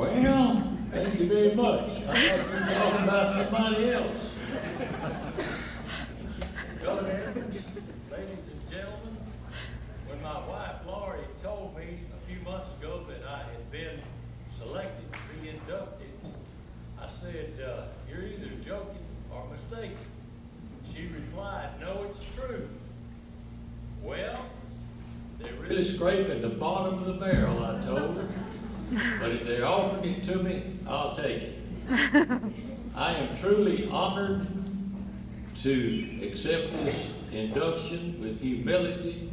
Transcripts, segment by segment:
Well, thank you very much. I thought you were talking about somebody else. Governor Edwards, ladies and gentlemen, when my wife Laurie told me a few months ago that I had been selected to be inducted, I said, you're either joking or mistaken. She replied, no, it's true. Well, they're really scraping the bottom of the barrel, I told her. But if they're offering it to me, I'll take it. I am truly honored to accept this induction with humility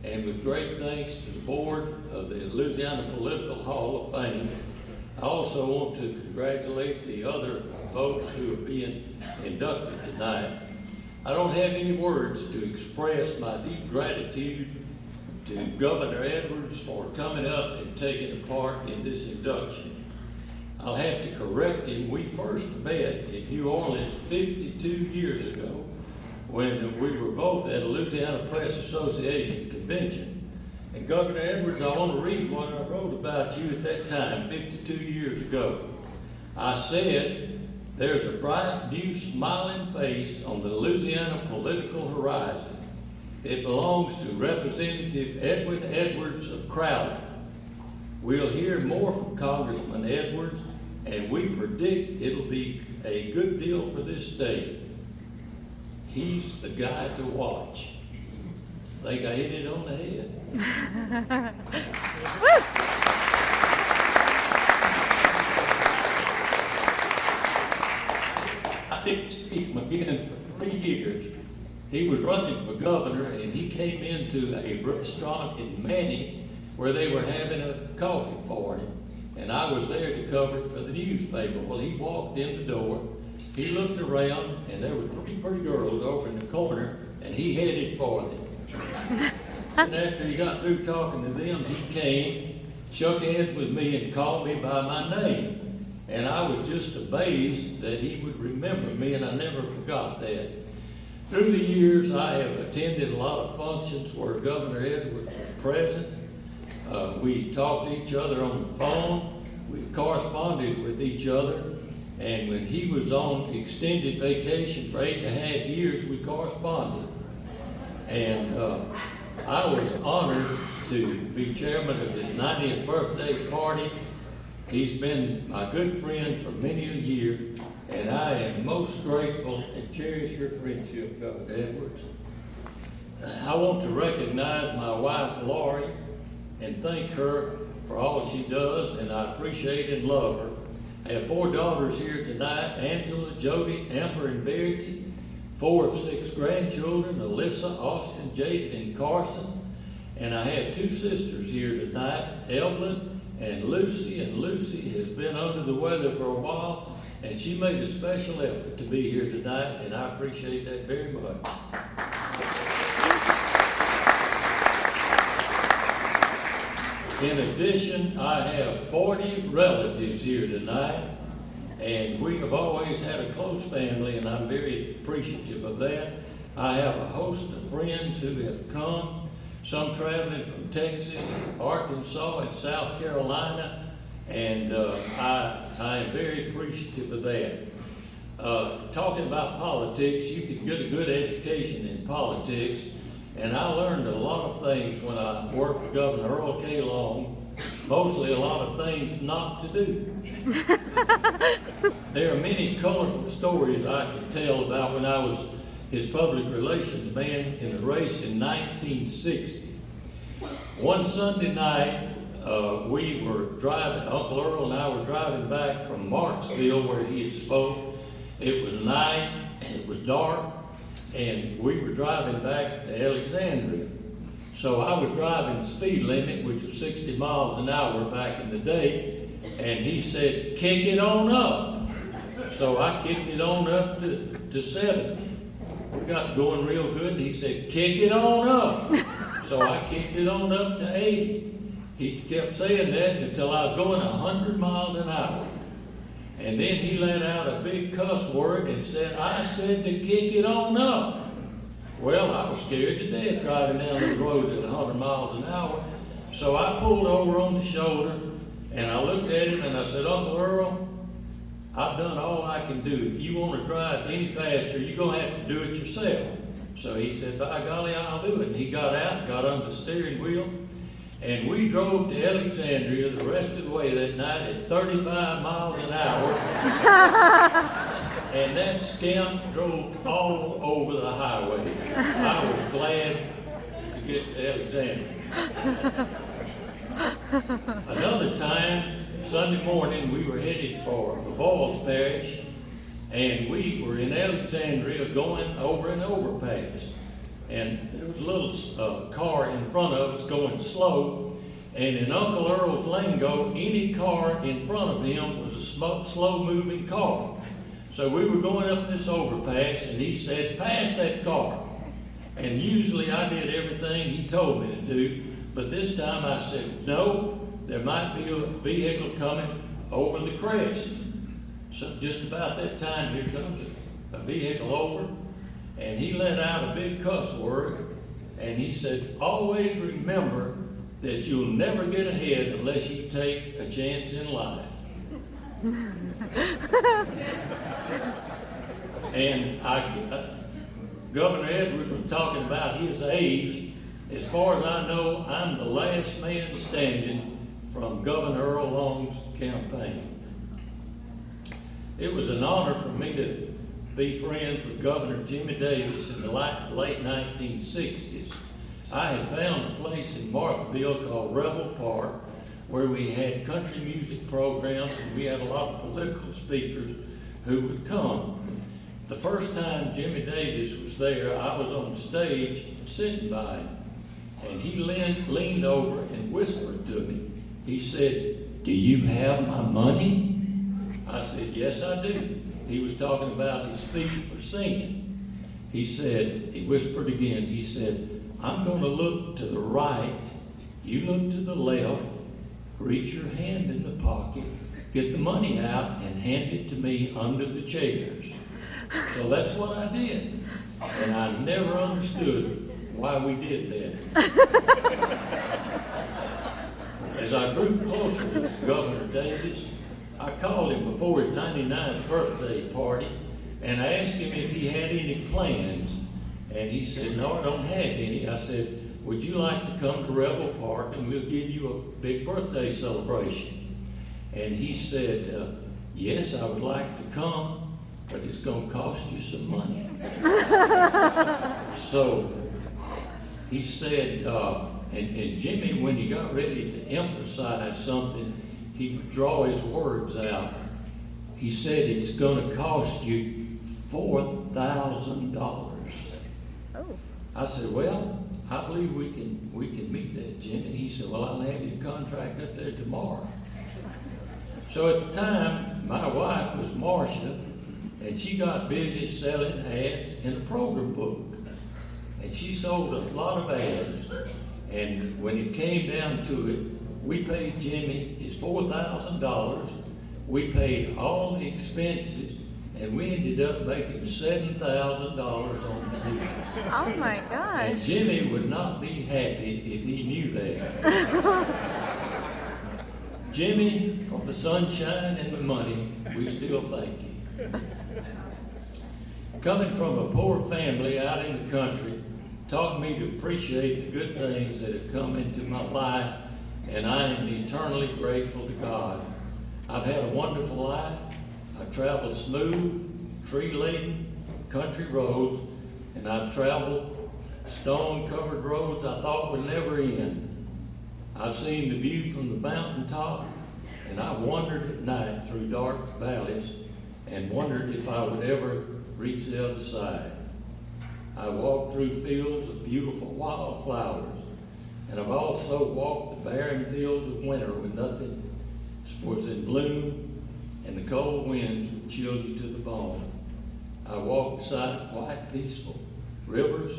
and with great thanks to the board of the Louisiana Political Hall of Fame. I also want to congratulate the other folks who are being inducted tonight. I don't have any words to express my deep gratitude to Governor Edwards for coming up and taking a part in this induction. I'll have to correct him. We first met in New Orleans 52 years ago when we were both at a Louisiana Press Association convention. And Governor Edwards, I want to read what I wrote about you at that time, 52 years ago. I said, there's a bright, new, smiling face on the Louisiana political horizon. It belongs to Representative Edwin Edwards of Crowley. We'll hear more from Congressman Edwards, and we predict it'll be a good deal for this state. He's the guy to watch. Think I hit it on the head? I didn't see him again for 3 years. He was running for governor, and he came into a restaurant in Manny where they were having a coffee for him. And I was there to cover it for the newspaper. Well, he walked in the door, he looked around, and there were 3 pretty girls over in the corner, and he headed for them. And after he got through talking to them, he came, shook hands with me, and called me by my name. And I was just amazed that he would remember me, and I never forgot that. Through the years, I have attended a lot of functions where Governor Edwards was present. We talked to each other on the phone. We corresponded with each other. And when he was on extended vacation for 8.5 years, we corresponded. And I was honored to be chairman of the 90th birthday party. He's been my good friend for many a year. And I am most grateful and cherish your friendship, Governor Edwards. I want to recognize my wife, Laurie, and thank her for all she does, and I appreciate and love her. I have 4 daughters here tonight, Angela, Jody, Amber, and Verity, 4 of 6 grandchildren, Alyssa, Austin, Jaden, and Carson. And I have 2 sisters here tonight, Evelyn and Lucy has been under the weather for a while, and she made a special effort to be here tonight, and I appreciate that very much. In addition, I have 40 relatives here tonight, and we have always had a close family, and I'm very appreciative of that. I have a host of friends who have come, some traveling from Texas, Arkansas, and South Carolina, and I am very appreciative of that. Talking about politics, you can get a good education in politics, and I learned a lot of things when I worked for Governor Earl K long, mostly a lot of things not to do. There are many colorful stories I could tell about when I was his public relations man in the race in 1960. One Sunday night, we were driving, Uncle Earl and I were driving back from Marksville where he had spoke. It was night, it was dark, and we were driving back to Alexandria. So I was driving the speed limit, which was 60 miles an hour back in the day, and he said, kick it on up. So I kicked it on up to 70. We got going real good, and he said, kick it on up. So I kicked it on up to 80. He kept saying that until I was going 100 miles an hour. And then he let out a big cuss word and said, I said to kick it on up. Well, I was scared to death driving down the road at 100 miles an hour. So I pulled over on the shoulder And I looked at him and I said, Uncle Earl, I've done all I can do. If you want to drive any faster, you're going to have to do it yourself. So he said, by golly, I'll do it. And he got out, got on the steering wheel, and we drove to Alexandria the rest of the way that night at 35 miles an hour. And that scamp drove all over the highway. I was glad to get to Alexandria. Another time, Sunday morning, we were headed for the Boyles Parish, and we were in Alexandria going over an overpass. And there was a little car in front of us going slow, and in Uncle Earl's lingo, any car in front of him was a slow-moving car. So we were going up this overpass, and he said, pass that car. And usually I did everything he told me to do, but this time I said, no, there might be a vehicle coming over the crest. So just about that time, here comes a vehicle over, and he let out a big cuss word, and he said, always remember that you'll never get ahead unless you take a chance in life. And Governor Edwin was talking about his age. As far as I know, I'm the last man standing from Governor Earl Long's campaign. It was an honor for me to be friends with Governor Jimmy Davis in the late 1960s. I had found a place in Marthville called Rebel Park where we had country music programs, and we had a lot of political speakers who would come. The first time Jimmy Davis was there, I was on stage sitting by him, and he leaned over and whispered to me. He said, do you have my money? I said, yes, I do. He was talking about his fee for singing. He whispered again, he said, I'm going to look to the right, you look to the left, reach your hand in the pocket, get the money out, and hand it to me under the chairs. So that's what I did. And I never understood why we did that. As I grew closer with Governor Davis, I called him before his 99th birthday party, and I asked him if he had any plans. And he said, no, I don't have any. I said, would you like to come to Rebel Park and we'll give you a big birthday celebration? And he said, yes, I would like to come, but it's going to cost you some money. So he said, and Jimmy, when he got ready to emphasize something, he would draw his words out. He said, it's going to cost you $4,000. Oh. I said, well, I believe we can meet that, Jimmy. He said, well, I'll have your contract up there tomorrow. So at the time, my wife was Marcia, and she got busy selling ads in a program book. And she sold a lot of ads. And when it came down to it, we paid Jimmy his $4,000. We paid all the expenses, and we ended up making $7,000 on the deal. Oh my gosh. And Jimmy would not be happy if he knew that. Jimmy, for the sunshine and the money, we still thank you. Coming from a poor family out in the country taught me to appreciate the good things that have come into my life, and I am eternally grateful to God. I've had a wonderful life. I've traveled smooth, tree-laden country roads, and I've traveled stone-covered roads I thought would never end. I've seen the view from the mountaintop, and I wandered at night through dark valleys and wondered if I would ever reach the other side. I walked through fields of beautiful wildflowers, and I've also walked the barren fields of winter when nothing was in bloom and the cold winds would chill you to the bone. I walked beside quiet, peaceful rivers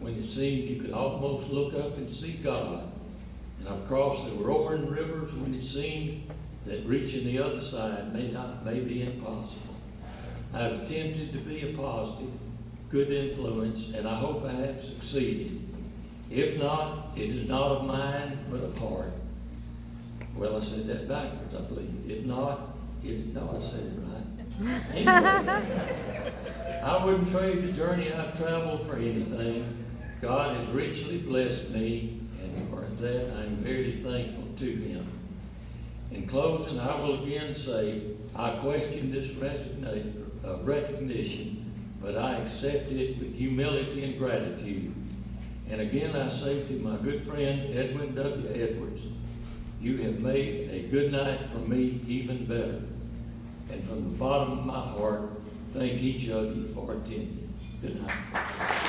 when it seemed you could almost look up and see God. And I've crossed the roaring rivers when it seemed that reaching the other side may be impossible. I've attempted to be a positive, good influence, and I hope I have succeeded. If not, it is not of mine, but of heart. Well, I said that backwards, I believe. If not, no, I said it right. Anyway, I wouldn't trade the journey I've traveled for anything. God has richly blessed me, and for that I'm very thankful to Him. In closing, I will again say, I question this recognition, but I accept it with humility and gratitude. And again, I say to my good friend, Edwin W. Edwards, you have made a good night for me even better. And from the bottom of my heart, thank each of you for attending. Good night.